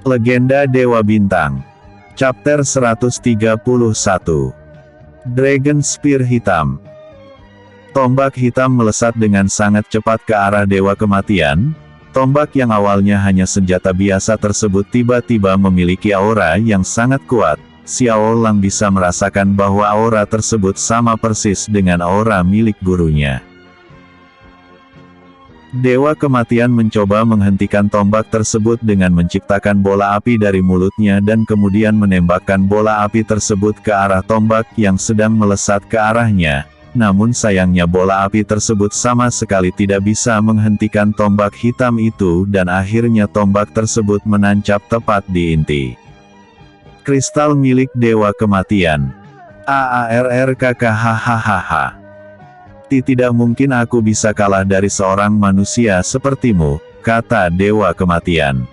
Legenda Dewa Bintang. Chapter 131. Dragon Spear Hitam. Tombak hitam melesat dengan sangat cepat ke arah Dewa Kematian. Tombak yang awalnya hanya senjata biasa tersebut tiba-tiba memiliki aura yang sangat kuat. Xiao Lang bisa merasakan bahwa aura tersebut sama persis dengan aura milik gurunya. Dewa Kematian mencoba menghentikan tombak tersebut dengan menciptakan bola api dari mulutnya dan kemudian menembakkan bola api tersebut ke arah tombak yang sedang melesat ke arahnya. Namun sayangnya bola api tersebut sama sekali tidak bisa menghentikan tombak hitam itu dan akhirnya tombak tersebut menancap tepat di inti kristal milik Dewa Kematian. Hahaha. Tidak mungkin aku bisa kalah dari seorang manusia sepertimu, kata Dewa Kematian.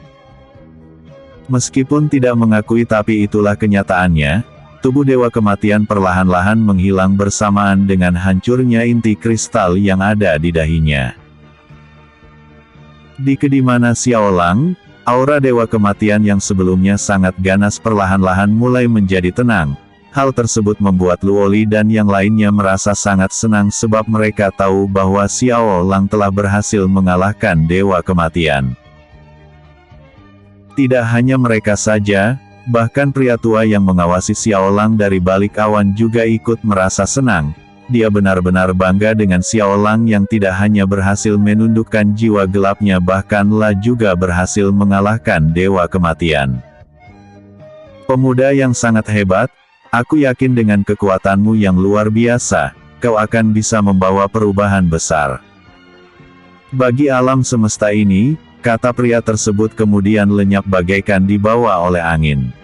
Meskipun tidak mengakui tapi itulah kenyataannya, tubuh Dewa Kematian perlahan-lahan menghilang bersamaan dengan hancurnya inti kristal yang ada di dahinya. Di kedimana Xiao Lang, aura Dewa Kematian yang sebelumnya sangat ganas perlahan-lahan mulai menjadi tenang. Hal tersebut membuat Luoli dan yang lainnya merasa sangat senang sebab mereka tahu bahwa Xiao Lang telah berhasil mengalahkan Dewa Kematian. Tidak hanya mereka saja, bahkan pria tua yang mengawasi Xiao Lang dari balik awan juga ikut merasa senang. Dia benar-benar bangga dengan Xiao Lang yang tidak hanya berhasil menundukkan jiwa gelapnya bahkanlah juga berhasil mengalahkan Dewa Kematian. Pemuda yang sangat hebat. Aku yakin dengan kekuatanmu yang luar biasa, kau akan bisa membawa perubahan besar bagi alam semesta ini, kata pria tersebut kemudian lenyap bagaikan dibawa oleh angin.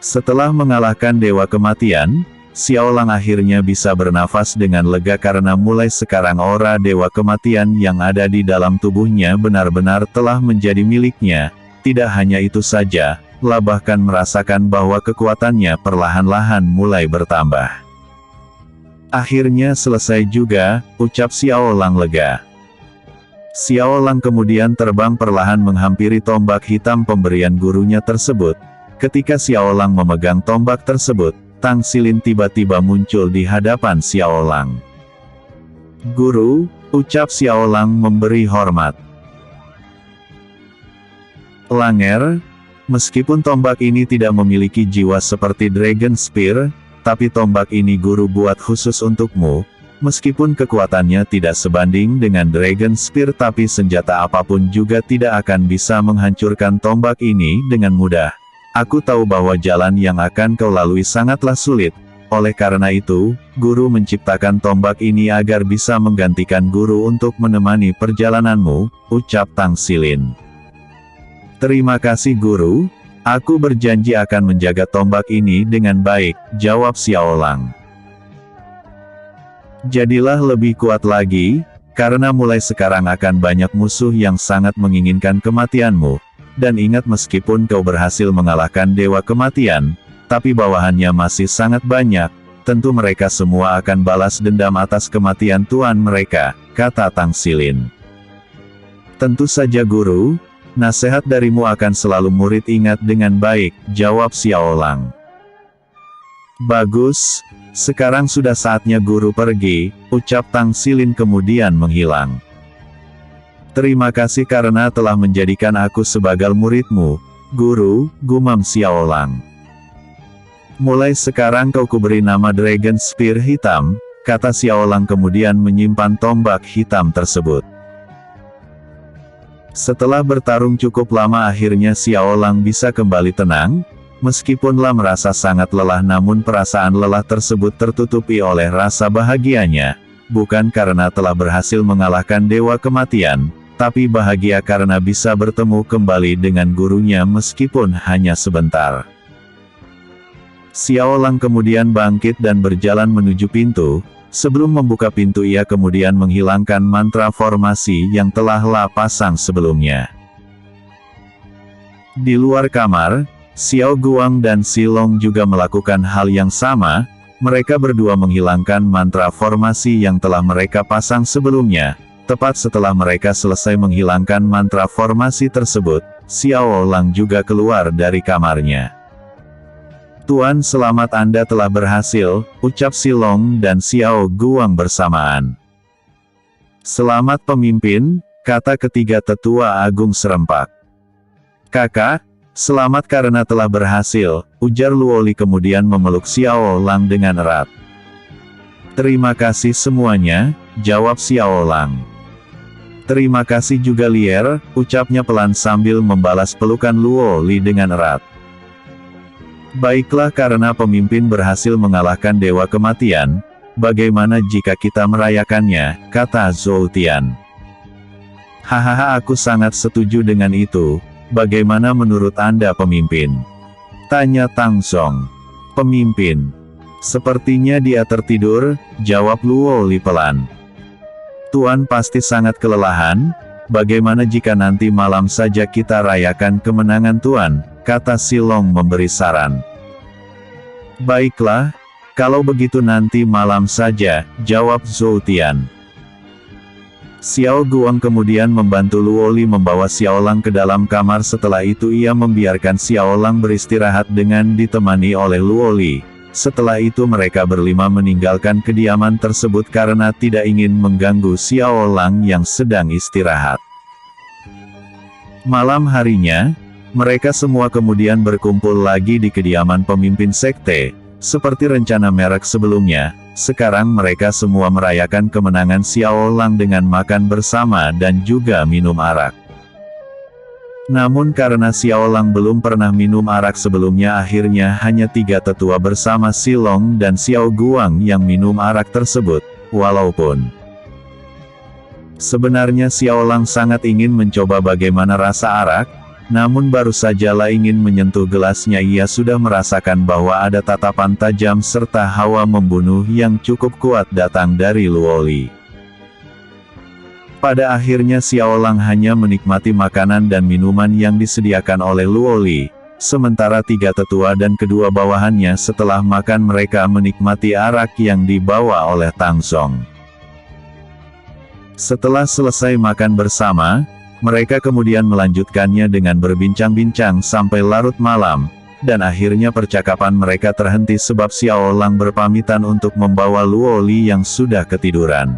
Setelah mengalahkan Dewa Kematian, Xiao Lang akhirnya bisa bernafas dengan lega karena mulai sekarang aura Dewa Kematian yang ada di dalam tubuhnya benar-benar telah menjadi miliknya. Tidak hanya itu saja, lah bahkan merasakan bahwa kekuatannya perlahan-lahan mulai bertambah. Akhirnya selesai juga, ucap Xiao Lang lega. Xiao Lang kemudian terbang perlahan menghampiri tombak hitam pemberian gurunya tersebut. Ketika Xiao Lang memegang tombak tersebut, Tang Xilin tiba-tiba muncul di hadapan Xiao Lang. Guru, ucap Xiao Lang memberi hormat. Langer, meskipun tombak ini tidak memiliki jiwa seperti Dragon Spear, tapi tombak ini guru buat khusus untukmu. Meskipun kekuatannya tidak sebanding dengan Dragon Spear tapi senjata apapun juga tidak akan bisa menghancurkan tombak ini dengan mudah. Aku tahu bahwa jalan yang akan kau lalui sangatlah sulit. Oleh karena itu, guru menciptakan tombak ini agar bisa menggantikan guru untuk menemani perjalananmu, ucap Tang Xilin. Terima kasih guru, aku berjanji akan menjaga tombak ini dengan baik, jawab Xiao Lang. Jadilah lebih kuat lagi, karena mulai sekarang akan banyak musuh yang sangat menginginkan kematianmu. Dan ingat meskipun kau berhasil mengalahkan Dewa Kematian, tapi bawahannya masih sangat banyak, tentu mereka semua akan balas dendam atas kematian tuan mereka, kata Tang Xilin. Tentu saja guru. Nasihat darimu akan selalu murid ingat dengan baik, jawab Xiao Lang. Bagus, sekarang sudah saatnya guru pergi, ucap Tang Xilin kemudian menghilang. Terima kasih karena telah menjadikan aku sebagai muridmu, guru, gumam Xiao Lang. Mulai sekarang kau kuberi nama Dragon Spear Hitam, kata Xiao Lang kemudian menyimpan tombak hitam tersebut. Setelah bertarung cukup lama akhirnya Xiao Lang bisa kembali tenang, meskipunlah merasa sangat lelah namun perasaan lelah tersebut tertutupi oleh rasa bahagianya, bukan karena telah berhasil mengalahkan Dewa Kematian, tapi bahagia karena bisa bertemu kembali dengan gurunya meskipun hanya sebentar. Xiao Lang kemudian bangkit dan berjalan menuju pintu. Sebelum membuka pintu ia kemudian menghilangkan mantra formasi yang telah pasang sebelumnya. Di luar kamar, Xiao Guang dan Si Long juga melakukan hal yang sama, mereka berdua menghilangkan mantra formasi yang telah mereka pasang sebelumnya. Tepat setelah mereka selesai menghilangkan mantra formasi tersebut, Xiao Lang juga keluar dari kamarnya. "Tuan, selamat, Anda telah berhasil," ucap Silong dan Xiao Guang bersamaan. "Selamat pemimpin," kata ketiga tetua agung serempak. "Kakak, selamat karena telah berhasil," ujar Luoli kemudian memeluk Xiao Lang dengan erat. "Terima kasih semuanya," jawab Xiao Lang. "Terima kasih juga Lier," ucapnya pelan sambil membalas pelukan Luoli dengan erat. "Baiklah, karena pemimpin berhasil mengalahkan Dewa Kematian, bagaimana jika kita merayakannya," kata Zhou Tian. "Hahaha, aku sangat setuju dengan itu. Bagaimana menurut Anda, pemimpin?" tanya Tang Song. "Pemimpin? Sepertinya dia tertidur," jawab Luoli pelan. "Tuan pasti sangat kelelahan. Bagaimana jika nanti malam saja kita rayakan kemenangan Tuan?" kata Silong memberi saran. "Baiklah, kalau begitu nanti malam saja," jawab Zhou Tian. Xiao Guang kemudian membantu Luoli membawa Xiao Lang ke dalam kamar. Setelah itu ia membiarkan Xiao Lang beristirahat dengan ditemani oleh Luoli. Setelah itu mereka berlima meninggalkan kediaman tersebut karena tidak ingin mengganggu Xiao Lang yang sedang istirahat. Malam harinya, mereka semua kemudian berkumpul lagi di kediaman pemimpin sekte. Seperti rencana merek sebelumnya, sekarang mereka semua merayakan kemenangan Xiao Lang dengan makan bersama dan juga minum arak. Namun karena Xiao Lang belum pernah minum arak sebelumnya, akhirnya hanya 3 tetua bersama Silong dan Xiao Guang yang minum arak tersebut. Walaupun sebenarnya Xiao Lang sangat ingin mencoba bagaimana rasa arak, namun baru sajalah ingin menyentuh gelasnya ia sudah merasakan bahwa ada tatapan tajam serta hawa membunuh yang cukup kuat datang dari Luoli. Pada akhirnya Xiao Lang hanya menikmati makanan dan minuman yang disediakan oleh Luoli, sementara 3 tetua dan kedua bawahannya setelah makan mereka menikmati arak yang dibawa oleh Tang Song. Setelah selesai makan bersama, mereka kemudian melanjutkannya dengan berbincang-bincang sampai larut malam, dan akhirnya percakapan mereka terhenti sebab Xiao Lang berpamitan untuk membawa Luoli yang sudah ketiduran.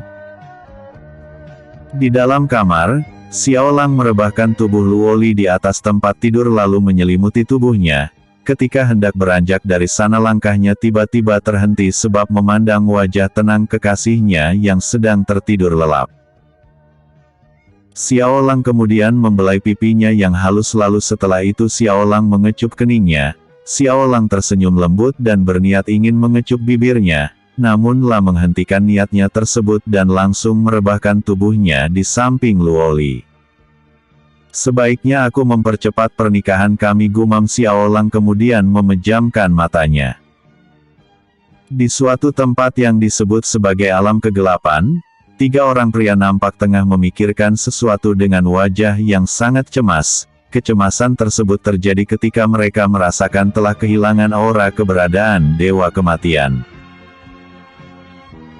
Di dalam kamar, Xiao Lang merebahkan tubuh Luoli di atas tempat tidur lalu menyelimuti tubuhnya. Ketika hendak beranjak dari sana langkahnya tiba-tiba terhenti sebab memandang wajah tenang kekasihnya yang sedang tertidur lelap. Xiao Lang kemudian membelai pipinya yang halus lalu setelah itu Xiao Lang mengecup keningnya. Xiao Lang tersenyum lembut dan berniat ingin mengecup bibirnya, namun lah menghentikan niatnya tersebut dan langsung merebahkan tubuhnya di samping Luoli. "Sebaiknya aku mempercepat pernikahan kami," gumam Xiao Lang kemudian memejamkan matanya. Di suatu tempat yang disebut sebagai alam kegelapan, 3 orang pria nampak tengah memikirkan sesuatu dengan wajah yang sangat cemas. Kecemasan tersebut terjadi ketika mereka merasakan telah kehilangan aura keberadaan Dewa Kematian.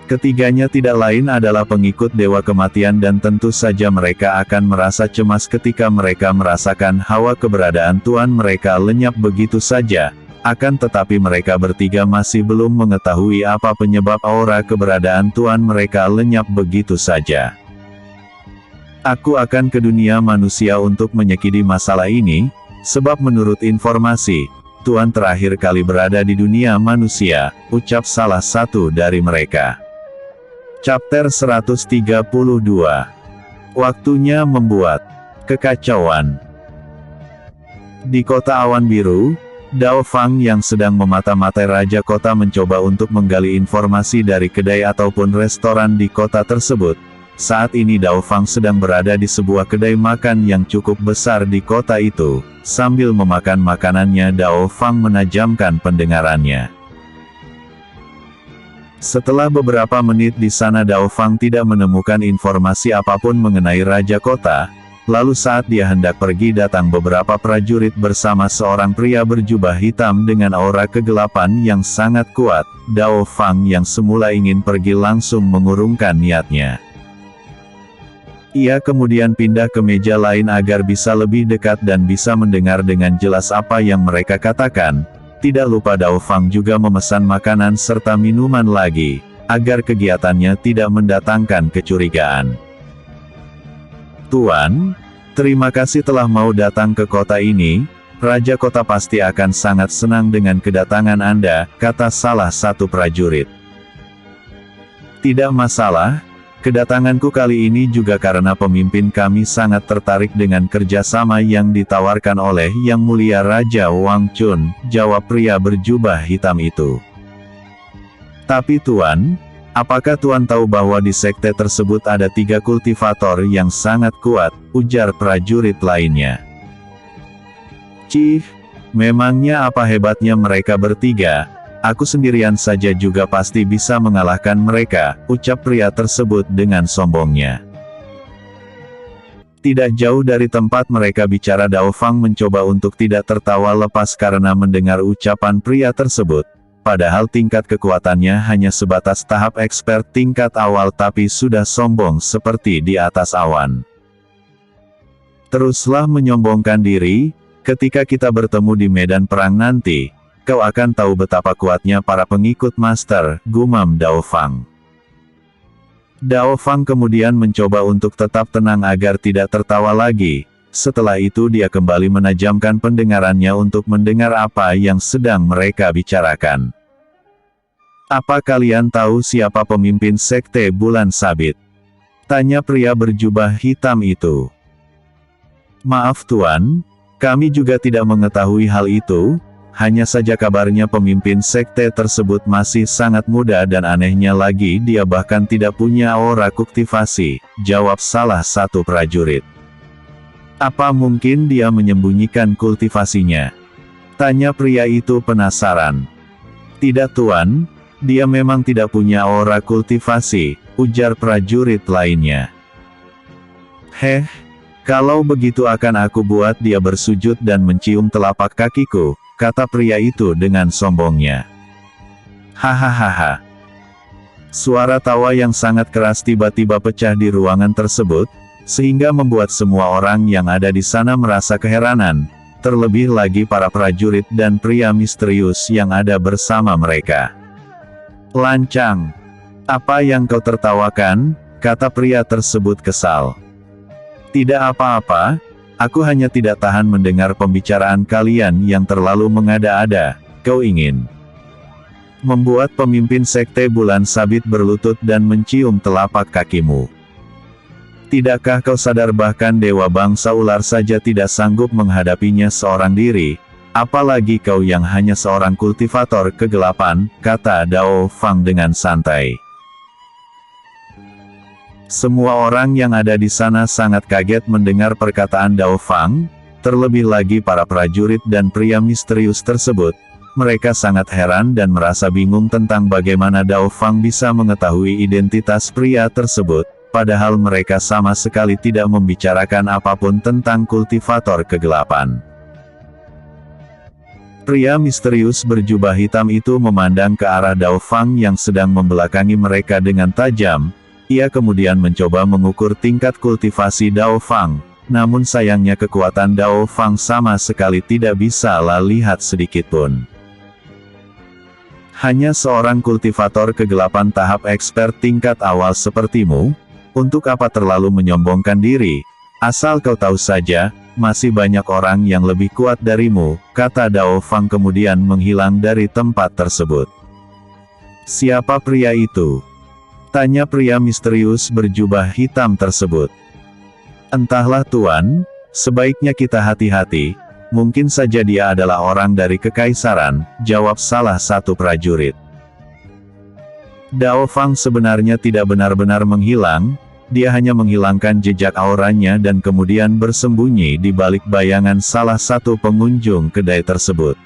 Ketiganya tidak lain adalah pengikut Dewa Kematian dan tentu saja mereka akan merasa cemas ketika mereka merasakan hawa keberadaan Tuan mereka lenyap begitu saja. Akan tetapi mereka bertiga masih belum mengetahui apa penyebab aura keberadaan Tuan mereka lenyap begitu saja. "Aku akan ke dunia manusia untuk menyelidiki masalah ini, sebab menurut informasi, Tuan terakhir kali berada di dunia manusia," ucap salah satu dari mereka. Chapter 132. Waktunya membuat kekacauan. Di kota awan biru, Dao Fang yang sedang memata-matai Raja Kota mencoba untuk menggali informasi dari kedai ataupun restoran di kota tersebut. Saat ini Dao Fang sedang berada di sebuah kedai makan yang cukup besar di kota itu. Sambil memakan makanannya Dao Fang menajamkan pendengarannya. Setelah beberapa menit di sana Dao Fang tidak menemukan informasi apapun mengenai Raja Kota. Lalu saat dia hendak pergi datang beberapa prajurit bersama seorang pria berjubah hitam dengan aura kegelapan yang sangat kuat. Dao Fang yang semula ingin pergi langsung mengurungkan niatnya. Ia kemudian pindah ke meja lain agar bisa lebih dekat dan bisa mendengar dengan jelas apa yang mereka katakan. Tidak lupa Dao Fang juga memesan makanan serta minuman lagi, agar kegiatannya tidak mendatangkan kecurigaan. "Tuan, terima kasih telah mau datang ke kota ini. Raja kota pasti akan sangat senang dengan kedatangan Anda," kata salah satu prajurit. "Tidak masalah. Kedatanganku kali ini juga karena pemimpin kami sangat tertarik dengan kerjasama yang ditawarkan oleh Yang Mulia Raja Wang Chun," jawab pria berjubah hitam itu. "Tapi Tuan, apakah Tuan tahu bahwa di sekte tersebut ada 3 kultivator yang sangat kuat?" ujar prajurit lainnya. "Cih, memangnya apa hebatnya mereka bertiga? Aku sendirian saja juga pasti bisa mengalahkan mereka," ucap pria tersebut dengan sombongnya. Tidak jauh dari tempat mereka bicara, Dao Fang mencoba untuk tidak tertawa lepas karena mendengar ucapan pria tersebut. Padahal tingkat kekuatannya hanya sebatas tahap expert tingkat awal tapi sudah sombong seperti di atas awan. "Teruslah menyombongkan diri, ketika kita bertemu di medan perang nanti, kau akan tahu betapa kuatnya para pengikut master," gumam Dao Fang. Dao Fang kemudian mencoba untuk tetap tenang agar tidak tertawa lagi. Setelah itu dia kembali menajamkan pendengarannya untuk mendengar apa yang sedang mereka bicarakan. "Apa kalian tahu siapa pemimpin sekte Bulan Sabit?" tanya pria berjubah hitam itu. "Maaf Tuan, kami juga tidak mengetahui hal itu. Hanya saja kabarnya pemimpin sekte tersebut masih sangat muda dan anehnya lagi dia bahkan tidak punya aura kultivasi," jawab salah satu prajurit. "Apa mungkin dia menyembunyikan kultivasinya?" tanya pria itu penasaran. "Tidak Tuan, dia memang tidak punya aura kultivasi," ujar prajurit lainnya. "Heh, kalau begitu akan aku buat dia bersujud dan mencium telapak kakiku," kata pria itu dengan sombongnya. "Hahaha." Suara tawa yang sangat keras tiba-tiba pecah di ruangan tersebut, sehingga membuat semua orang yang ada di sana merasa keheranan, terlebih lagi para prajurit dan pria misterius yang ada bersama mereka. "Lancang. Apa yang kau tertawakan?" kata pria tersebut kesal. "Tidak apa-apa. Aku hanya tidak tahan mendengar pembicaraan kalian yang terlalu mengada-ada. Kau ingin membuat pemimpin sekte Bulan Sabit berlutut dan mencium telapak kakimu. Tidakkah kau sadar bahkan dewa bangsa ular saja tidak sanggup menghadapinya seorang diri, apalagi kau yang hanya seorang kultivator kegelapan," kata Dao Fang dengan santai. Semua orang yang ada di sana sangat kaget mendengar perkataan Dao Fang, terlebih lagi para prajurit dan pria misterius tersebut. Mereka sangat heran dan merasa bingung tentang bagaimana Dao Fang bisa mengetahui identitas pria tersebut, padahal mereka sama sekali tidak membicarakan apapun tentang kultivator kegelapan. Pria misterius berjubah hitam itu memandang ke arah Dao Fang yang sedang membelakangi mereka dengan tajam. Ia kemudian mencoba mengukur tingkat kultivasi Dao Fang, namun sayangnya kekuatan Dao Fang sama sekali tidak bisa lihat sedikitpun. "Hanya seorang kultivator kegelapan tahap expert tingkat awal sepertimu? Untuk apa terlalu menyombongkan diri? Asal kau tahu saja, masih banyak orang yang lebih kuat darimu," kata Dao Fang kemudian menghilang dari tempat tersebut. "Siapa pria itu?" tanya pria misterius berjubah hitam tersebut. "Entahlah Tuan, sebaiknya kita hati-hati, mungkin saja dia adalah orang dari kekaisaran," jawab salah satu prajurit. Dao Fang sebenarnya tidak benar-benar menghilang, dia hanya menghilangkan jejak auranya dan kemudian bersembunyi di balik bayangan salah satu pengunjung kedai tersebut.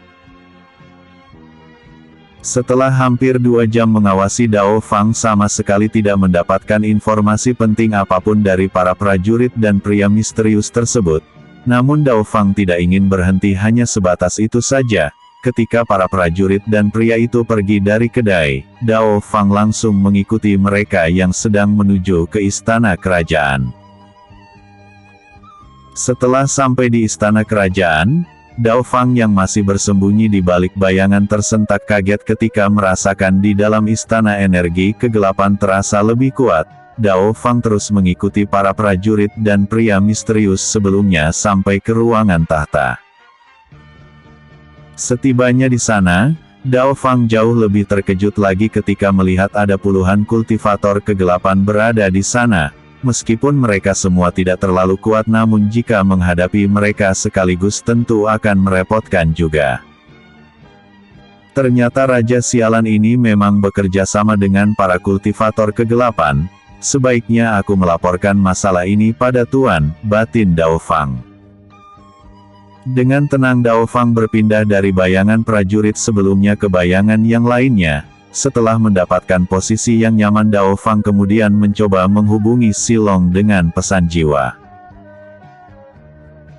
Setelah hampir 2 jam mengawasi Dao Fang sama sekali tidak mendapatkan informasi penting apapun dari para prajurit dan pria misterius tersebut. Namun Dao Fang tidak ingin berhenti hanya sebatas itu saja. Ketika para prajurit dan pria itu pergi dari kedai, Dao Fang langsung mengikuti mereka yang sedang menuju ke istana kerajaan. Setelah sampai di istana kerajaan, Dao Fang yang masih bersembunyi di balik bayangan tersentak kaget ketika merasakan di dalam istana energi kegelapan terasa lebih kuat. Dao Fang terus mengikuti para prajurit dan pria misterius sebelumnya sampai ke ruangan tahta. Setibanya di sana, Dao Fang jauh lebih terkejut lagi ketika melihat ada puluhan kultivator kegelapan berada di sana. Meskipun mereka semua tidak terlalu kuat, namun jika menghadapi mereka sekaligus tentu akan merepotkan juga. Ternyata Raja Sialan ini memang bekerja sama dengan para kultivator kegelapan. Sebaiknya aku melaporkan masalah ini pada Tuan, batin Dao Fang. Dengan tenang Dao Fang berpindah dari bayangan prajurit sebelumnya ke bayangan yang lainnya. Setelah mendapatkan posisi yang nyaman, Dao Fang kemudian mencoba menghubungi Silong dengan pesan jiwa.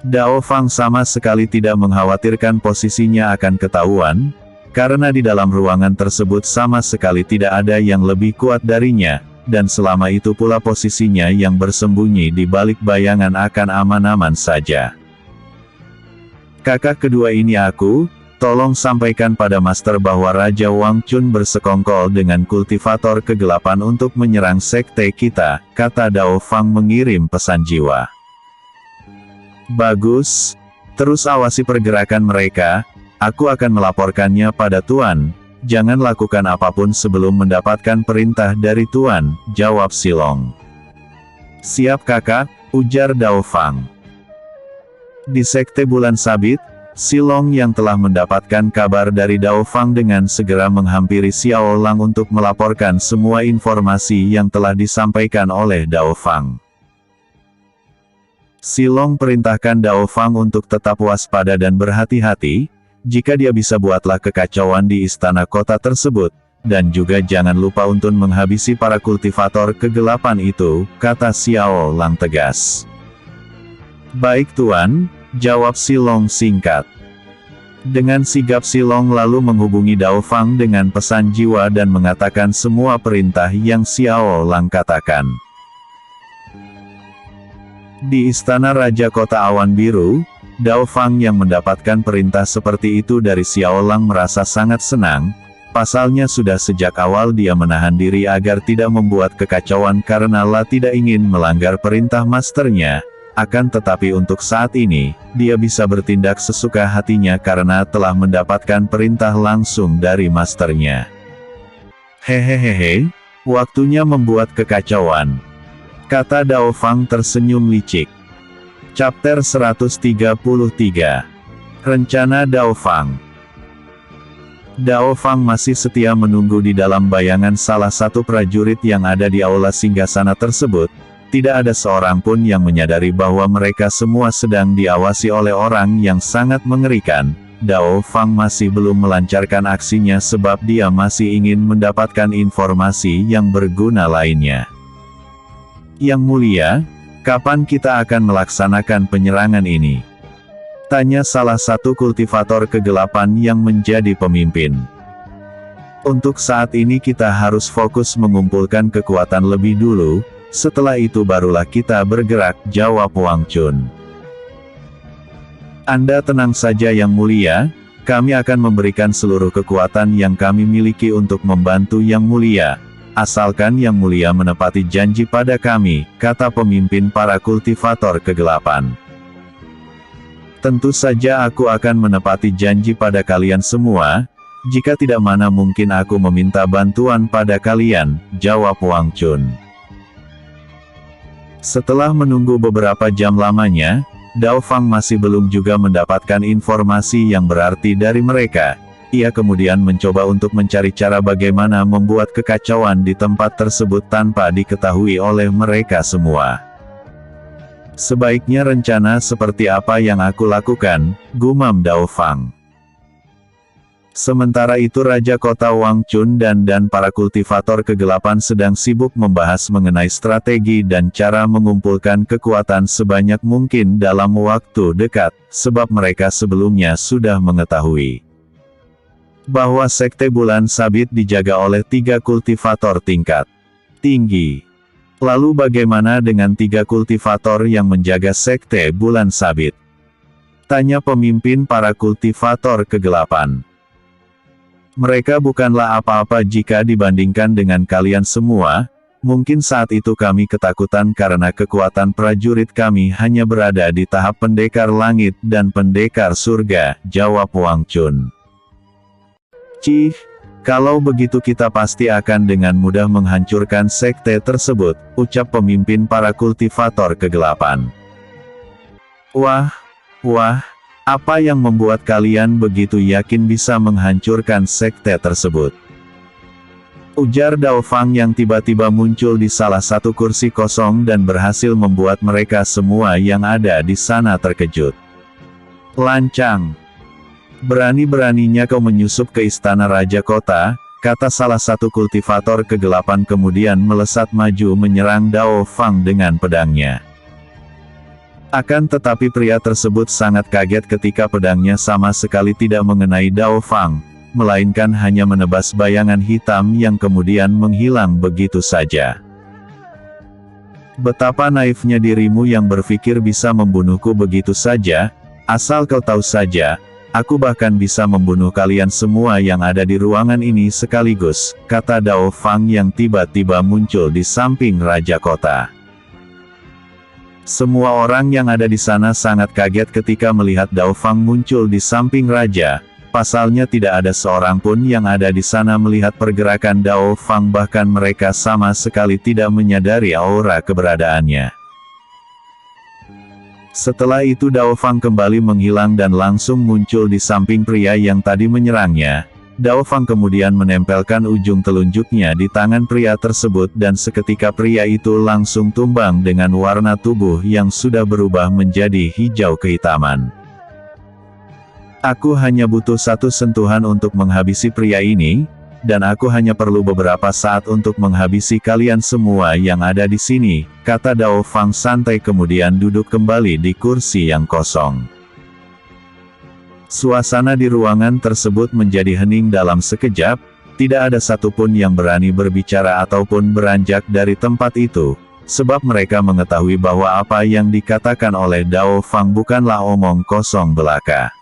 Dao Fang sama sekali tidak mengkhawatirkan posisinya akan ketahuan, karena di dalam ruangan tersebut sama sekali tidak ada yang lebih kuat darinya, dan selama itu pula posisinya yang bersembunyi di balik bayangan akan aman-aman saja. Kakak kedua ini tolong sampaikan pada Master bahwa Raja Wang Chun bersekongkol dengan kultivator kegelapan untuk menyerang sekte kita, kata Dao Fang mengirim pesan jiwa. Bagus, terus awasi pergerakan mereka, aku akan melaporkannya pada Tuan. Jangan lakukan apapun sebelum mendapatkan perintah dari Tuan, jawab Silong. Siap kakak, ujar Dao Fang. Di sekte Bulan Sabit, Silong yang telah mendapatkan kabar dari Dao Fang dengan segera menghampiri Xiao Lang untuk melaporkan semua informasi yang telah disampaikan oleh Dao Fang. Silong perintahkan Dao Fang untuk tetap waspada dan berhati-hati, jika dia bisa buatlah kekacauan di istana kota tersebut, dan juga jangan lupa untuk menghabisi para kultivator kegelapan itu, kata Xiao Lang tegas. Baik Tuan, jawab Silong singkat. Dengan sigap Silong lalu menghubungi Dao Fang dengan pesan jiwa dan mengatakan semua perintah yang Xiao Lang katakan. Di istana Raja Kota Awan Biru, Dao Fang yang mendapatkan perintah seperti itu dari Xiao Lang merasa sangat senang. Pasalnya sudah sejak awal dia menahan diri agar tidak membuat kekacauan karena tidak ingin melanggar perintah masternya. Akan tetapi untuk saat ini, dia bisa bertindak sesuka hatinya karena telah mendapatkan perintah langsung dari masternya. Hehehehe, waktunya membuat kekacauan, kata Dao Fang tersenyum licik. Chapter 133. Rencana Dao Fang. Dao Fang masih setia menunggu di dalam bayangan salah satu prajurit yang ada di aula singgasana tersebut. Tidak ada seorang pun yang menyadari bahwa mereka semua sedang diawasi oleh orang yang sangat mengerikan. Dao Fang masih belum melancarkan aksinya sebab dia masih ingin mendapatkan informasi yang berguna lainnya. Yang mulia, kapan kita akan melaksanakan penyerangan ini? Tanya salah satu kultivator kegelapan yang menjadi pemimpin. Untuk saat ini kita harus fokus mengumpulkan kekuatan lebih dulu. Setelah itu barulah kita bergerak, jawab Wang Chun. Anda tenang saja Yang Mulia, kami akan memberikan seluruh kekuatan yang kami miliki untuk membantu Yang Mulia. Asalkan Yang Mulia menepati janji pada kami, kata pemimpin para kultivator kegelapan. Tentu saja aku akan menepati janji pada kalian semua, jika tidak mana mungkin aku meminta bantuan pada kalian, jawab Wang Chun. Setelah menunggu beberapa jam lamanya, Dao Fang masih belum juga mendapatkan informasi yang berarti dari mereka. Ia kemudian mencoba untuk mencari cara bagaimana membuat kekacauan di tempat tersebut tanpa diketahui oleh mereka semua. Sebaiknya rencana seperti apa yang aku lakukan, gumam Dao Fang. Sementara itu Raja Kota Wang Chun dan para kultivator kegelapan sedang sibuk membahas mengenai strategi dan cara mengumpulkan kekuatan sebanyak mungkin dalam waktu dekat, sebab mereka sebelumnya sudah mengetahui bahwa Sekte Bulan Sabit dijaga oleh 3 kultivator tingkat tinggi. Lalu bagaimana dengan 3 kultivator yang menjaga sekte bulan sabit? Tanya pemimpin para kultivator kegelapan. Mereka bukanlah apa-apa jika dibandingkan dengan kalian semua. Mungkin saat itu kami ketakutan karena kekuatan prajurit kami hanya berada di tahap pendekar langit dan pendekar surga, jawab Wang Chun. Cih, kalau begitu kita pasti akan dengan mudah menghancurkan sekte tersebut, ucap pemimpin para kultivator kegelapan. Wah, apa yang membuat kalian begitu yakin bisa menghancurkan sekte tersebut? Ujar Dao Fang yang tiba-tiba muncul di salah satu kursi kosong dan berhasil membuat mereka semua yang ada di sana terkejut. Lancang. Berani-beraninya kau menyusup ke istana Raja Kota, kata salah satu kultivator kegelapan kemudian melesat maju menyerang Dao Fang dengan pedangnya. Akan tetapi pria tersebut sangat kaget ketika pedangnya sama sekali tidak mengenai Dao Fang, melainkan hanya menebas bayangan hitam yang kemudian menghilang begitu saja. Betapa naifnya dirimu yang berpikir bisa membunuhku begitu saja, asal kau tahu saja, aku bahkan bisa membunuh kalian semua yang ada di ruangan ini sekaligus, kata Dao Fang yang tiba-tiba muncul di samping Raja Kota. Semua orang yang ada di sana sangat kaget ketika melihat Dao Fang muncul di samping Raja. Pasalnya tidak ada seorang pun yang ada di sana melihat pergerakan Dao Fang, bahkan mereka sama sekali tidak menyadari aura keberadaannya. Setelah itu Dao Fang kembali menghilang dan langsung muncul di samping pria yang tadi menyerangnya. Dao Fang kemudian menempelkan ujung telunjuknya di tangan pria tersebut dan seketika pria itu langsung tumbang dengan warna tubuh yang sudah berubah menjadi hijau kehitaman. Aku hanya butuh satu sentuhan untuk menghabisi pria ini, dan aku hanya perlu beberapa saat untuk menghabisi kalian semua yang ada di sini, kata Dao Fang santai kemudian duduk kembali di kursi yang kosong. Suasana di ruangan tersebut menjadi hening dalam sekejap, tidak ada satupun yang berani berbicara ataupun beranjak dari tempat itu, sebab mereka mengetahui bahwa apa yang dikatakan oleh Dao Fang bukanlah omong kosong belaka.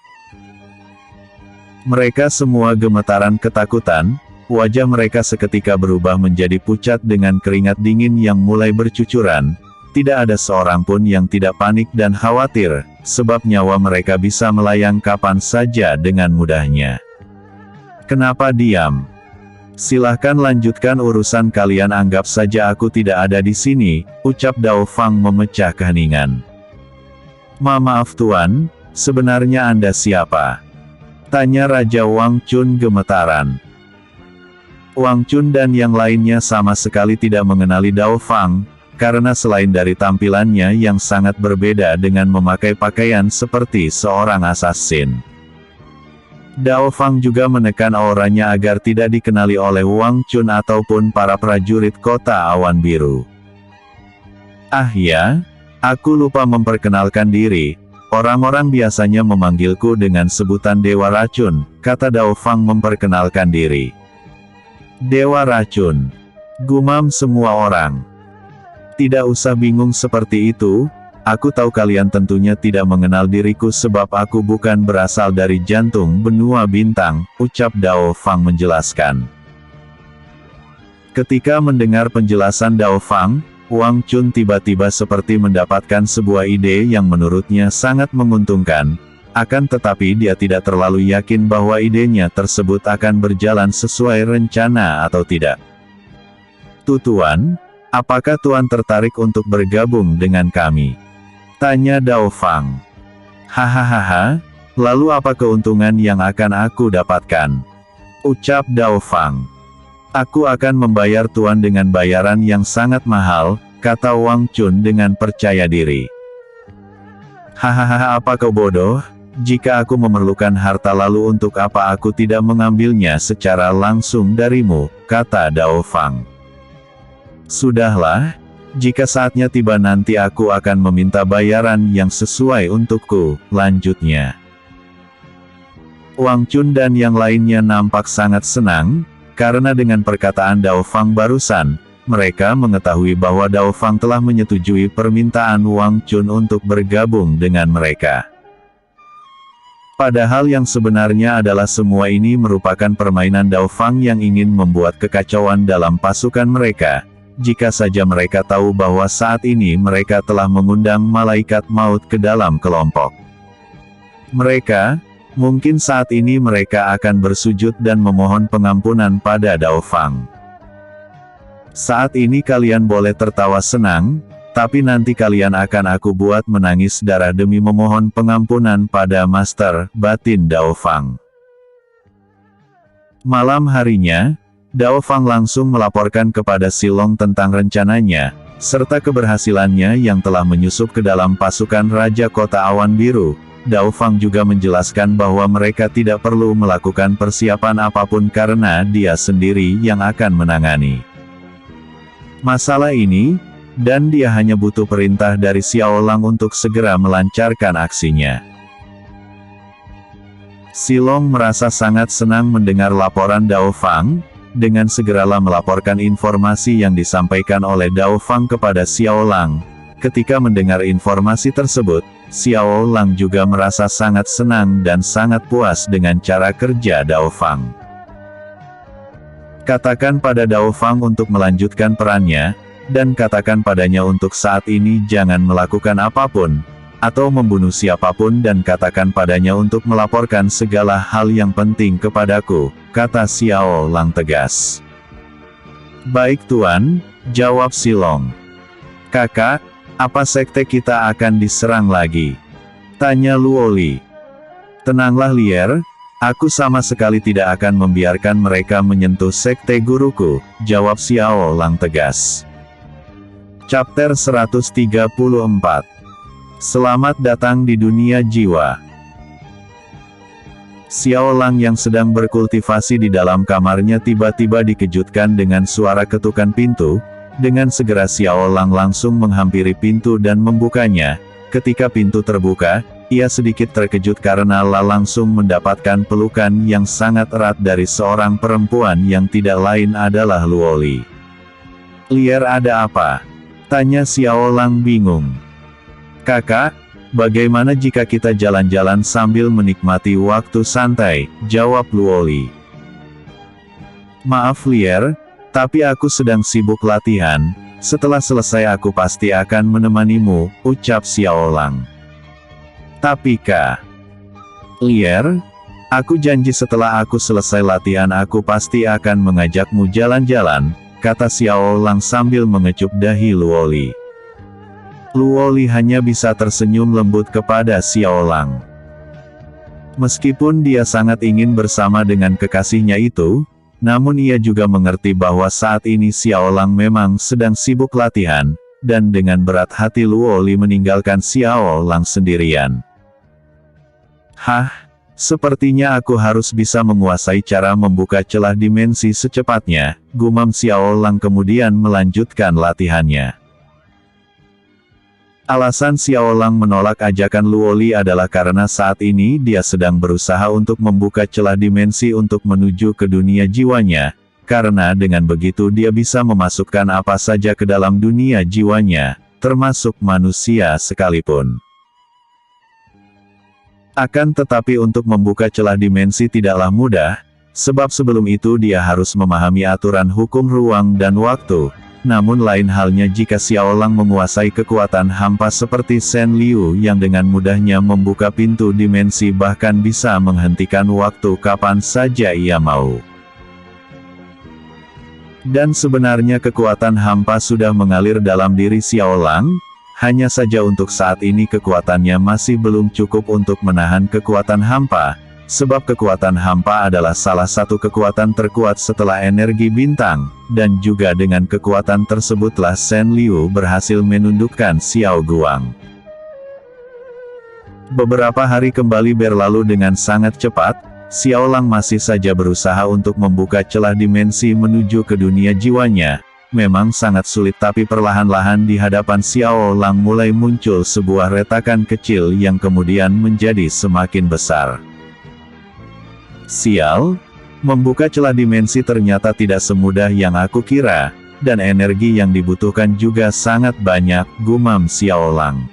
Mereka semua gemetaran ketakutan, wajah mereka seketika berubah menjadi pucat dengan keringat dingin yang mulai bercucuran. Tidak ada seorang pun yang tidak panik dan khawatir, sebab nyawa mereka bisa melayang kapan saja dengan mudahnya. Kenapa diam? Silahkan lanjutkan urusan kalian, anggap saja aku tidak ada di sini, ucap Dao Fang memecah keheningan. Maaf Tuan, sebenarnya Anda siapa? Tanya Raja Wang Chun gemetaran. Wang Chun dan yang lainnya sama sekali tidak mengenali Dao Fang, karena selain dari tampilannya yang sangat berbeda dengan memakai pakaian seperti seorang assassin. Dao Fang juga menekan auranya agar tidak dikenali oleh Wang Chun ataupun para prajurit kota awan biru. Ah ya, aku lupa memperkenalkan diri. Orang-orang biasanya memanggilku dengan sebutan Dewa Racun, kata Dao Fang memperkenalkan diri. Dewa Racun. Gumam semua orang. Tidak usah bingung seperti itu, aku tahu kalian tentunya tidak mengenal diriku sebab aku bukan berasal dari jantung benua bintang, ucap Dao Fang menjelaskan. Ketika mendengar penjelasan Dao Fang, Wang Chun tiba-tiba seperti mendapatkan sebuah ide yang menurutnya sangat menguntungkan, akan tetapi dia tidak terlalu yakin bahwa idenya tersebut akan berjalan sesuai rencana atau tidak. Tuan, apakah Tuan tertarik untuk bergabung dengan kami? Tanya Dao Fang. Hahaha, lalu apa keuntungan yang akan aku dapatkan? Ucap Dao Fang. Aku akan membayar Tuan dengan bayaran yang sangat mahal, kata Wang Chun dengan percaya diri. Hahaha, apa kau bodoh? Jika aku memerlukan harta lalu untuk apa aku tidak mengambilnya secara langsung darimu, kata Dao Fang. Sudahlah, jika saatnya tiba nanti aku akan meminta bayaran yang sesuai untukku, lanjutnya. Wang Chun dan yang lainnya nampak sangat senang, karena dengan perkataan Dao Fang barusan, mereka mengetahui bahwa Dao Fang telah menyetujui permintaan Wang Chun untuk bergabung dengan mereka. Padahal yang sebenarnya adalah semua ini merupakan permainan Dao Fang yang ingin membuat kekacauan dalam pasukan mereka, jika saja mereka tahu bahwa saat ini mereka telah mengundang malaikat maut ke dalam kelompok mereka. Mungkin saat ini mereka akan bersujud dan memohon pengampunan pada Dao Fang. Saat ini kalian boleh tertawa senang, tapi nanti kalian akan aku buat menangis darah demi memohon pengampunan pada Master Batin Dao Fang. Malam harinya, Dao Fang langsung melaporkan kepada Silong tentang rencananya, serta keberhasilannya yang telah menyusup ke dalam pasukan Raja Kota Awan Biru. Dao Fang juga menjelaskan bahwa mereka tidak perlu melakukan persiapan apapun karena dia sendiri yang akan menangani masalah ini, dan dia hanya butuh perintah dari Xiao Lang untuk segera melancarkan aksinya. Silong merasa sangat senang mendengar laporan Dao Fang, dengan segeralah melaporkan informasi yang disampaikan oleh Dao Fang kepada Xiao Lang. Ketika mendengar informasi tersebut, Xiao Lang juga merasa sangat senang dan sangat puas dengan cara kerja Dao Fang. Katakan pada Dao Fang untuk melanjutkan perannya, dan katakan padanya untuk saat ini jangan melakukan apapun, atau membunuh siapapun dan katakan padanya untuk melaporkan segala hal yang penting kepadaku, kata Xiao Lang tegas. Baik Tuan, jawab Silong. Kakak, apa sekte kita akan diserang lagi? Tanya Luoli. Tenanglah Lier, aku sama sekali tidak akan membiarkan mereka menyentuh sekte guruku, jawab Xiao Lang tegas. Chapter 134. Selamat datang di dunia jiwa. Xiao Lang yang sedang berkultivasi di dalam kamarnya tiba-tiba dikejutkan dengan suara ketukan pintu. Dengan segera Xiao Lang langsung menghampiri pintu dan membukanya. Ketika pintu terbuka, ia sedikit terkejut karena langsung mendapatkan pelukan yang sangat erat dari seorang perempuan yang tidak lain adalah Luoli. Lier, ada apa? Tanya Xiao Lang bingung. Kakak, bagaimana jika kita jalan-jalan sambil menikmati waktu santai, jawab Luoli. Maaf Lier, tapi aku sedang sibuk latihan, setelah selesai aku pasti akan menemanimu, ucap Xiao Lang. Tapi Kak Lier, aku janji setelah aku selesai latihan aku pasti akan mengajakmu jalan-jalan, kata Xiao Lang sambil mengecup dahi Luoli. Luoli hanya bisa tersenyum lembut kepada Xiao Lang. Meskipun dia sangat ingin bersama dengan kekasihnya itu, namun ia juga mengerti bahwa saat ini Xiao Lang memang sedang sibuk latihan, dan dengan berat hati Luoli meninggalkan Xiao Lang sendirian. Hah, sepertinya aku harus bisa menguasai cara membuka celah dimensi secepatnya, gumam Xiao Lang kemudian melanjutkan latihannya. Alasan Xiao Lang menolak ajakan Luoli adalah karena saat ini dia sedang berusaha untuk membuka celah dimensi untuk menuju ke dunia jiwanya, karena dengan begitu dia bisa memasukkan apa saja ke dalam dunia jiwanya, termasuk manusia sekalipun. Akan tetapi untuk membuka celah dimensi tidaklah mudah, sebab sebelum itu dia harus memahami aturan hukum ruang dan waktu. Namun lain halnya jika Xiao Lang menguasai kekuatan hampa seperti Shen Liu yang dengan mudahnya membuka pintu dimensi bahkan bisa menghentikan waktu kapan saja ia mau. Dan sebenarnya kekuatan hampa sudah mengalir dalam diri Xiao Lang, hanya saja untuk saat ini kekuatannya masih belum cukup untuk menahan kekuatan hampa. Sebab kekuatan hampa adalah salah satu kekuatan terkuat setelah energi bintang, dan juga dengan kekuatan tersebutlah Shen Liu berhasil menundukkan Xiao Guang. Beberapa hari kembali berlalu dengan sangat cepat, Xiao Lang masih saja berusaha untuk membuka celah dimensi menuju ke dunia jiwanya. Memang sangat sulit tapi perlahan-lahan di hadapan Xiao Lang mulai muncul sebuah retakan kecil yang kemudian menjadi semakin besar. Sial, membuka celah dimensi ternyata tidak semudah yang aku kira. dan energi yang dibutuhkan juga sangat banyak, gumam Xiaolang.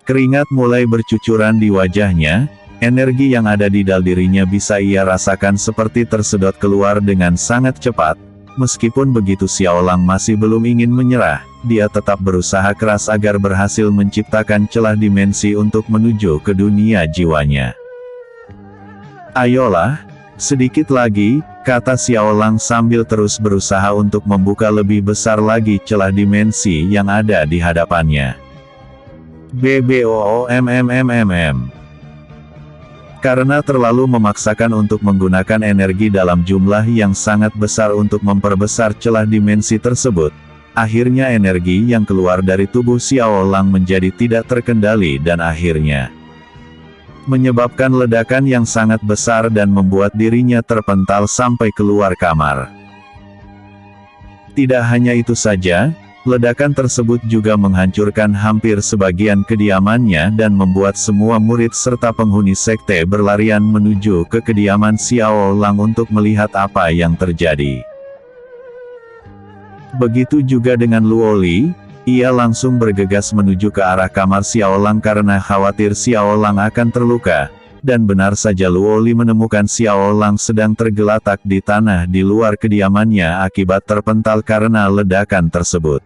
Keringat mulai bercucuran di wajahnya, energi yang ada di dalam dirinya bisa ia rasakan seperti tersedot keluar dengan sangat cepat. Meskipun begitu Xiaolang masih belum ingin menyerah, dia tetap berusaha keras agar berhasil menciptakan celah dimensi untuk menuju ke dunia jiwanya. Ayolah, sedikit lagi, kata Xiaolang sambil terus berusaha untuk membuka lebih besar lagi celah dimensi yang ada di hadapannya. BBOOMMMMM. Karena terlalu memaksakan untuk menggunakan energi dalam jumlah yang sangat besar untuk memperbesar celah dimensi tersebut, akhirnya energi yang keluar dari tubuh Xiaolang menjadi tidak terkendali dan akhirnya menyebabkan ledakan yang sangat besar dan membuat dirinya terpental sampai keluar kamar. Tidak hanya itu saja, ledakan tersebut juga menghancurkan hampir sebagian kediamannya dan membuat semua murid serta penghuni sekte berlarian menuju ke kediaman Xiaolang untuk melihat apa yang terjadi. Begitu juga dengan Luoli, ia langsung bergegas menuju ke arah kamar Xiaolang karena khawatir Xiaolang akan terluka, dan benar saja Luoli menemukan Xiaolang sedang tergeletak di tanah di luar kediamannya akibat terpental karena ledakan tersebut.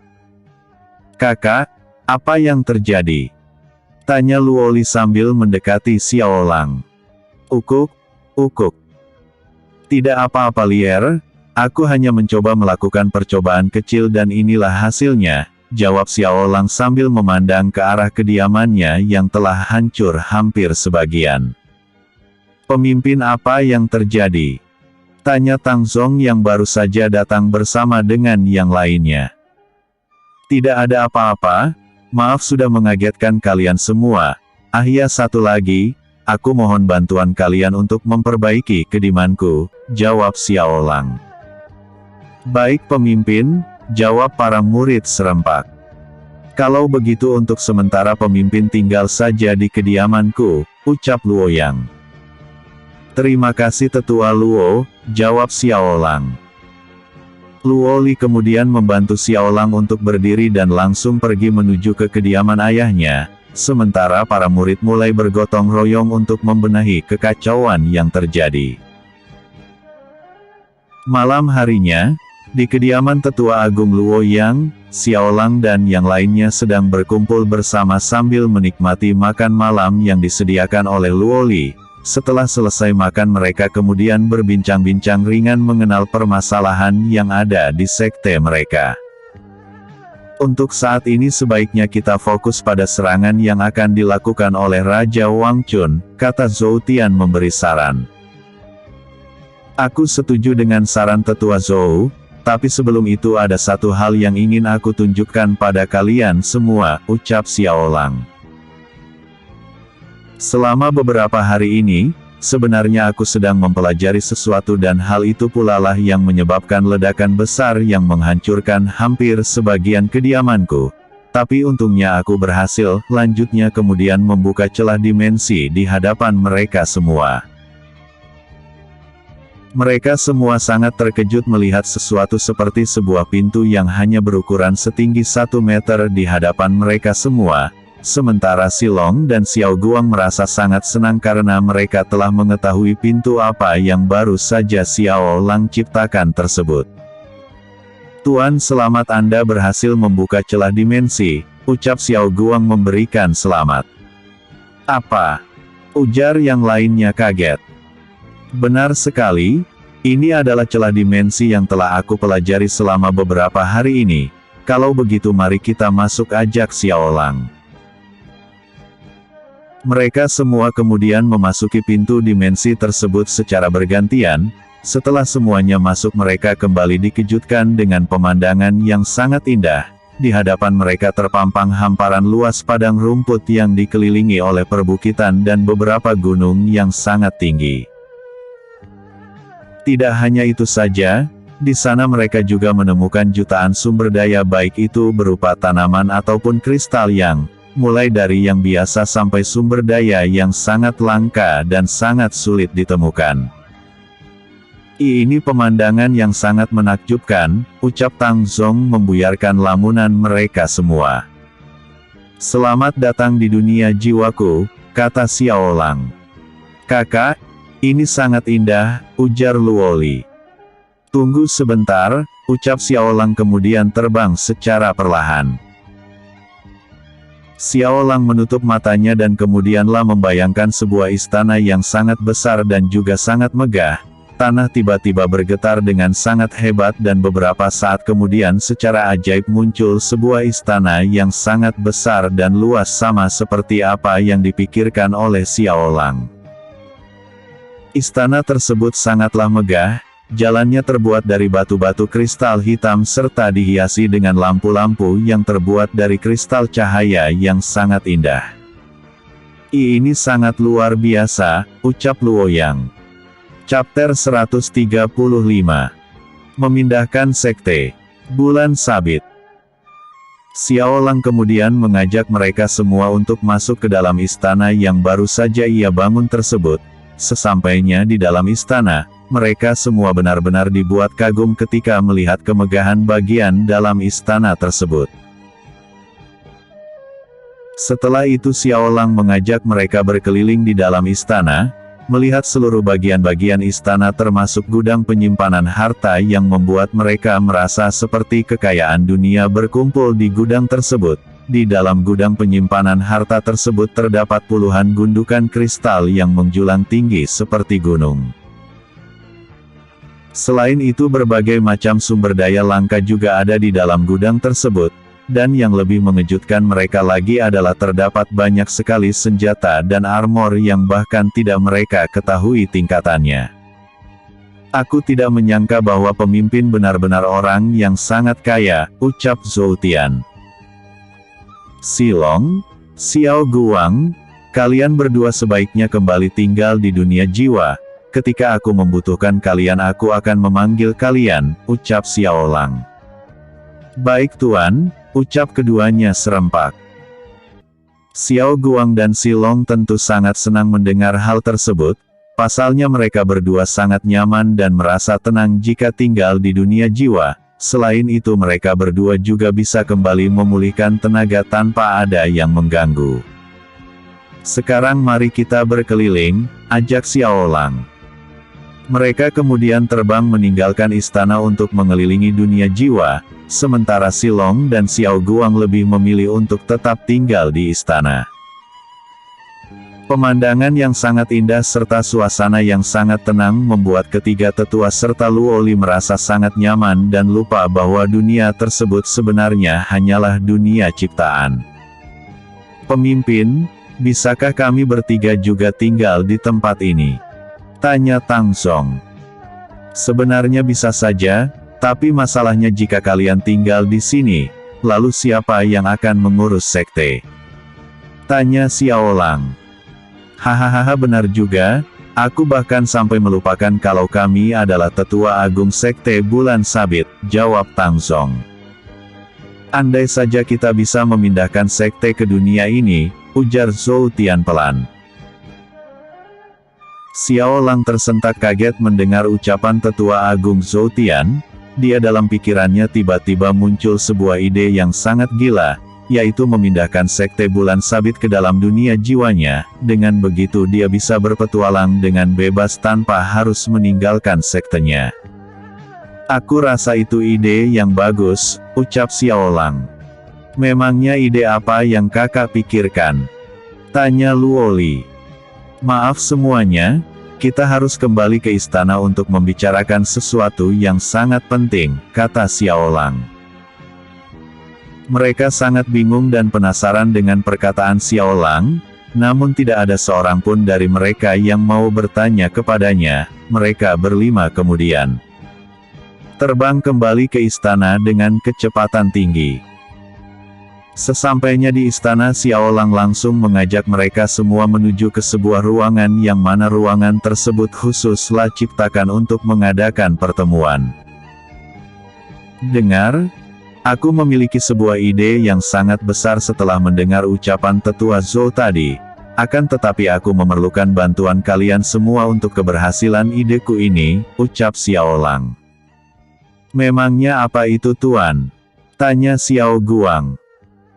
"Kakak, apa yang terjadi?" tanya Luoli sambil mendekati Xiaolang. Ukuk. Tidak apa-apa Lier, aku hanya mencoba melakukan percobaan kecil dan inilah hasilnya, jawab Xiaolang sambil memandang ke arah kediamannya yang telah hancur hampir sebagian. Pemimpin apa yang terjadi? Tanya Tang Zong yang baru saja datang bersama dengan yang lainnya. Tidak ada apa-apa, maaf sudah mengagetkan kalian semua. Ya satu lagi, aku mohon bantuan kalian untuk memperbaiki kediamanku, jawab Xiaolang. Baik pemimpin, jawab para murid serempak. Kalau begitu untuk sementara pemimpin tinggal saja di kediamanku, ucap Luoyang. Terima kasih tetua Luo, jawab Xiaolang. Luoli kemudian membantu Xiaolang untuk berdiri dan langsung pergi menuju ke kediaman ayahnya, sementara para murid mulai bergotong royong untuk membenahi kekacauan yang terjadi. Malam harinya, di kediaman tetua agung Luoyang, Xiaolang dan yang lainnya sedang berkumpul bersama sambil menikmati makan malam yang disediakan oleh Luoli. Setelah selesai makan mereka kemudian berbincang-bincang ringan mengenal permasalahan yang ada di sekte mereka. Untuk saat ini sebaiknya kita fokus pada serangan yang akan dilakukan oleh Raja Wang Chun, kata Zhou Tian memberi saran. Aku setuju dengan saran tetua Zhou, tapi sebelum itu ada satu hal yang ingin aku tunjukkan pada kalian semua, ucap Xiaolang. Selama beberapa hari ini, sebenarnya aku sedang mempelajari sesuatu dan hal itu pula lah yang menyebabkan ledakan besar yang menghancurkan hampir sebagian kediamanku. Tapi untungnya aku berhasil, lanjutnya kemudian membuka celah dimensi di hadapan mereka semua. Mereka semua sangat terkejut melihat sesuatu seperti sebuah pintu yang hanya berukuran setinggi 1 meter di hadapan mereka semua. Sementara Silong dan Xiao Guang merasa sangat senang karena mereka telah mengetahui pintu apa yang baru saja Xiaolang ciptakan tersebut. Tuan selamat Anda berhasil membuka celah dimensi, ucap Xiao Guang memberikan selamat. Apa? Ujar yang lainnya kaget. Benar sekali, ini adalah celah dimensi yang telah aku pelajari selama beberapa hari ini. Kalau begitu mari kita masuk, ajak Xiaolang. Mereka semua kemudian memasuki pintu dimensi tersebut secara bergantian. Setelah semuanya masuk mereka kembali dikejutkan dengan pemandangan yang sangat indah. Di hadapan mereka terpampang hamparan luas padang rumput yang dikelilingi oleh perbukitan dan beberapa gunung yang sangat tinggi. Tidak hanya itu saja, di sana mereka juga menemukan jutaan sumber daya baik itu berupa tanaman ataupun kristal yang mulai dari yang biasa sampai sumber daya yang sangat langka dan sangat sulit ditemukan. Ini pemandangan yang sangat menakjubkan, ucap Tang Zong membuyarkan lamunan mereka semua. Selamat datang di dunia jiwaku, kata Xiao Lang. Kakak, ini sangat indah, ujar Luoli. Tunggu sebentar, ucap Xiao Lang kemudian terbang secara perlahan. Xiao Lang menutup matanya dan kemudianlah membayangkan sebuah istana yang sangat besar dan juga sangat megah. Tanah tiba-tiba bergetar dengan sangat hebat dan beberapa saat kemudian secara ajaib muncul sebuah istana yang sangat besar dan luas sama seperti apa yang dipikirkan oleh Xiao Lang. Istana tersebut sangatlah megah. Jalannya terbuat dari batu-batu kristal hitam serta dihiasi dengan lampu-lampu yang terbuat dari kristal cahaya yang sangat indah. Ini sangat luar biasa, ucap Luoyang. Chapter 135. Memindahkan Sekte Bulan Sabit. Xiao Lang kemudian mengajak mereka semua untuk masuk ke dalam istana yang baru saja ia bangun tersebut. Sesampainya di dalam istana, mereka semua benar-benar dibuat kagum ketika melihat kemegahan bagian dalam istana tersebut. Setelah itu Xiao Lang mengajak mereka berkeliling di dalam istana, melihat seluruh bagian-bagian istana termasuk gudang penyimpanan harta yang membuat mereka merasa seperti kekayaan dunia berkumpul di gudang tersebut. Di dalam gudang penyimpanan harta tersebut terdapat puluhan gundukan kristal yang menjulang tinggi seperti gunung. Selain itu berbagai macam sumber daya langka juga ada di dalam gudang tersebut, dan yang lebih mengejutkan mereka lagi adalah terdapat banyak sekali senjata dan armor yang bahkan tidak mereka ketahui tingkatannya. Aku tidak menyangka bahwa pemimpin benar-benar orang yang sangat kaya, ucap Zhou Tian. Silong, Xiao Guang, kalian berdua sebaiknya kembali tinggal di dunia jiwa. Ketika aku membutuhkan kalian aku akan memanggil kalian, ucap Xiao Lang. Baik Tuan, ucap keduanya serempak. Xiao Guang dan Silong tentu sangat senang mendengar hal tersebut, pasalnya mereka berdua sangat nyaman dan merasa tenang jika tinggal di dunia jiwa. Selain itu mereka berdua juga bisa kembali memulihkan tenaga tanpa ada yang mengganggu. Sekarang mari kita berkeliling, ajak Xiao Lang. Mereka kemudian terbang meninggalkan istana untuk mengelilingi dunia jiwa, sementara Silong dan Xiao Guang lebih memilih untuk tetap tinggal di istana. Pemandangan yang sangat indah serta suasana yang sangat tenang membuat ketiga tetua serta Luoli merasa sangat nyaman dan lupa bahwa dunia tersebut sebenarnya hanyalah dunia ciptaan. Pemimpin, bisakah kami bertiga juga tinggal di tempat ini? Tanya Tang Zong. Sebenarnya bisa saja, tapi masalahnya jika kalian tinggal di sini, lalu siapa yang akan mengurus sekte? Tanya Xiao Lang. Hahaha benar juga, aku bahkan sampai melupakan kalau kami adalah tetua agung sekte Bulan Sabit, jawab Tang Zong. Andai saja kita bisa memindahkan sekte ke dunia ini, ujar Zhou Tian pelan. Xiao Lang tersentak kaget mendengar ucapan tetua agung Zhou Tian. Dia dalam pikirannya tiba-tiba muncul sebuah ide yang sangat gila, yaitu memindahkan sekte Bulan Sabit ke dalam dunia jiwanya. Dengan begitu dia bisa berpetualang dengan bebas tanpa harus meninggalkan sektenya. Aku rasa itu ide yang bagus, ucap Xiao Lang. Memangnya ide apa yang kakak pikirkan? Tanya Luoli. Maaf semuanya, kita harus kembali ke istana untuk membicarakan sesuatu yang sangat penting, kata Xiao Lang. Mereka sangat bingung dan penasaran dengan perkataan Xiao Lang, namun tidak ada seorang pun dari mereka yang mau bertanya kepadanya. Mereka berlima kemudian terbang kembali ke istana dengan kecepatan tinggi. Sesampainya di istana Xiao Lang langsung mengajak mereka semua menuju ke sebuah ruangan yang mana ruangan tersebut khususlah ciptakan untuk mengadakan pertemuan. Dengar, aku memiliki sebuah ide yang sangat besar setelah mendengar ucapan tetua Zhou tadi. Akan tetapi aku memerlukan bantuan kalian semua untuk keberhasilan ideku ini, ucap Xiao Lang. Memangnya apa itu Tuan? Tanya Xiao Guang.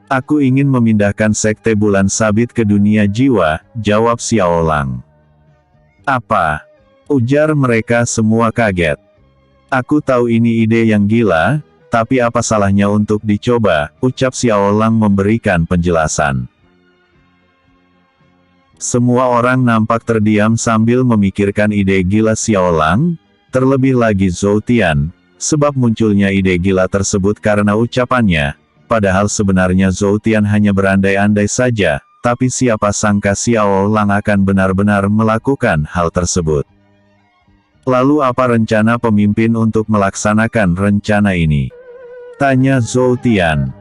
Aku ingin memindahkan sekte bulan sabit ke dunia jiwa, jawab Xiao Lang. Apa? Ujar mereka semua kaget. Aku tahu ini ide yang gila, tapi apa salahnya untuk dicoba, ucap Xiao Lang memberikan penjelasan. Semua orang nampak terdiam sambil memikirkan ide gila Xiao Lang, terlebih lagi Zhou Tian, sebab munculnya ide gila tersebut karena ucapannya, padahal sebenarnya Zhou Tian hanya berandai-andai saja, tapi siapa sangka Xiao Lang akan benar-benar melakukan hal tersebut. Lalu apa rencana pemimpin untuk melaksanakan rencana ini? Tanya Zhou Tian.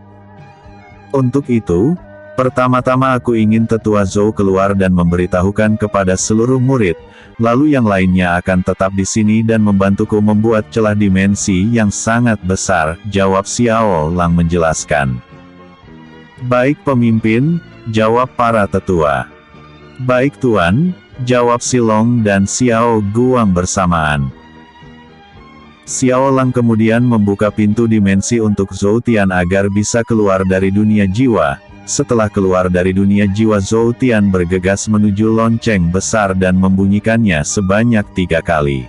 Untuk itu, pertama-tama aku ingin tetua Zhou keluar dan memberitahukan kepada seluruh murid, lalu yang lainnya akan tetap di sini dan membantuku membuat celah dimensi yang sangat besar, jawab Xiao Lang menjelaskan. Baik pemimpin, jawab para tetua. Baik Tuan, jawab Silong dan Xiao Guang bersamaan. Xiao Lang kemudian membuka pintu dimensi untuk Zhou Tian agar bisa keluar dari dunia jiwa. Setelah keluar dari dunia jiwa, Zhou Tian bergegas menuju lonceng besar dan membunyikannya sebanyak 3 kali.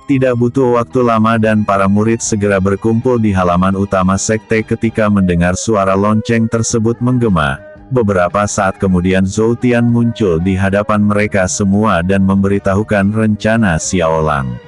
Tidak butuh waktu lama dan para murid segera berkumpul di halaman utama sekte ketika mendengar suara lonceng tersebut menggema. Beberapa saat kemudian Zhou Tian muncul di hadapan mereka semua dan memberitahukan rencana Xiao Lang.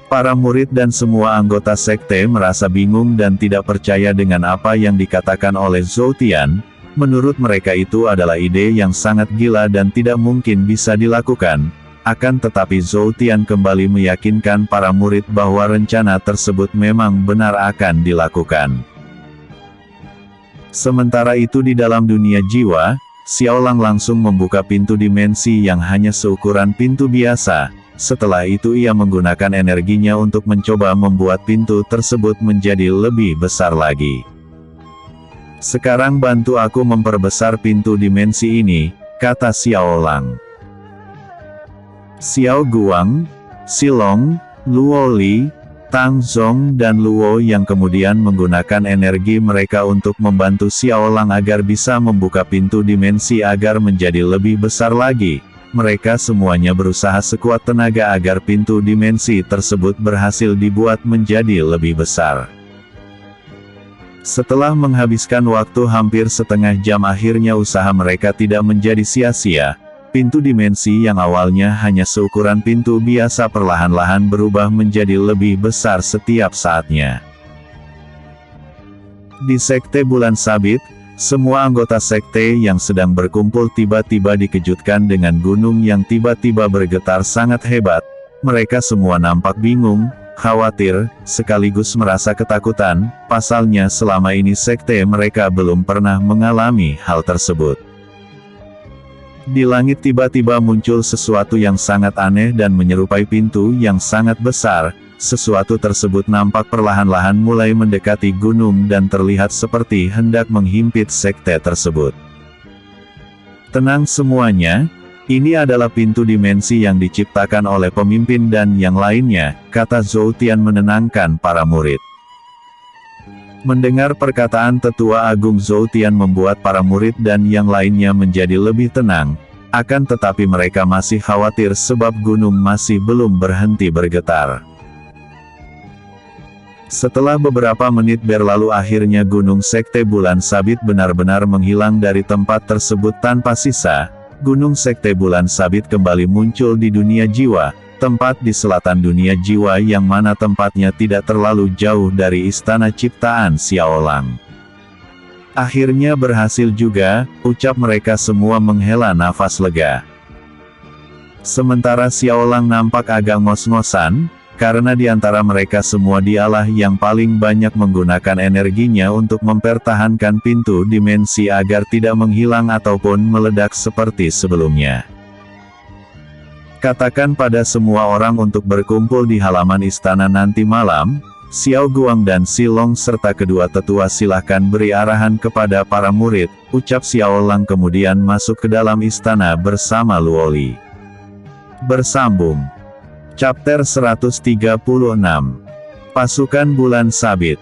Para murid dan semua anggota sekte merasa bingung dan tidak percaya dengan apa yang dikatakan oleh Zhou Tian. Menurut mereka itu adalah ide yang sangat gila dan tidak mungkin bisa dilakukan. Akan tetapi Zhou Tian kembali meyakinkan para murid bahwa rencana tersebut memang benar akan dilakukan. Sementara itu di dalam dunia jiwa, Xiao Lang langsung membuka pintu dimensi yang hanya seukuran pintu biasa. Setelah itu ia menggunakan energinya untuk mencoba membuat pintu tersebut menjadi lebih besar lagi. Sekarang bantu aku memperbesar pintu dimensi ini, kata Xiao Lang. Xiao Guang, Silong, Luo Li, Tang Zong dan Luo yang kemudian menggunakan energi mereka untuk membantu Xiao Lang agar bisa membuka pintu dimensi agar menjadi lebih besar lagi. Mereka semuanya berusaha sekuat tenaga agar pintu dimensi tersebut berhasil dibuat menjadi lebih besar. Setelah menghabiskan waktu hampir setengah jam, akhirnya usaha mereka tidak menjadi sia-sia. Pintu dimensi yang awalnya hanya seukuran pintu biasa perlahan-lahan berubah menjadi lebih besar setiap saatnya. Di sekte bulan sabit, semua anggota sekte yang sedang berkumpul tiba-tiba dikejutkan dengan gunung yang tiba-tiba bergetar sangat hebat. Mereka semua nampak bingung, khawatir, sekaligus merasa ketakutan, pasalnya selama ini sekte mereka belum pernah mengalami hal tersebut. Di langit tiba-tiba muncul sesuatu yang sangat aneh dan menyerupai pintu yang sangat besar. Sesuatu tersebut nampak perlahan-lahan mulai mendekati gunung dan terlihat seperti hendak menghimpit sekte tersebut. Tenang semuanya, ini adalah pintu dimensi yang diciptakan oleh pemimpin dan yang lainnya, kata Zhou Tian menenangkan para murid. Mendengar perkataan Tetua Agung, Zhou Tian membuat para murid dan yang lainnya menjadi lebih tenang, akan tetapi mereka masih khawatir sebab gunung masih belum berhenti bergetar. Setelah beberapa menit berlalu, akhirnya gunung sekte bulan sabit benar-benar menghilang dari tempat tersebut tanpa sisa. Gunung sekte bulan sabit kembali muncul di dunia jiwa, tempat di selatan dunia jiwa yang mana tempatnya tidak terlalu jauh dari istana ciptaan Xiao Lang. Akhirnya berhasil juga, ucap mereka semua menghela nafas lega. Sementara Xiao Lang nampak agak ngos-ngosan, karena di antara mereka semua dialah yang paling banyak menggunakan energinya untuk mempertahankan pintu dimensi agar tidak menghilang ataupun meledak seperti sebelumnya. Katakan pada semua orang untuk berkumpul di halaman istana nanti malam. Xiao Guang dan Silong serta kedua tetua silahkan beri arahan kepada para murid, ucap Xiao Lang kemudian masuk ke dalam istana bersama Luoli. Bersambung. Chapter 136. Pasukan Bulan Sabit.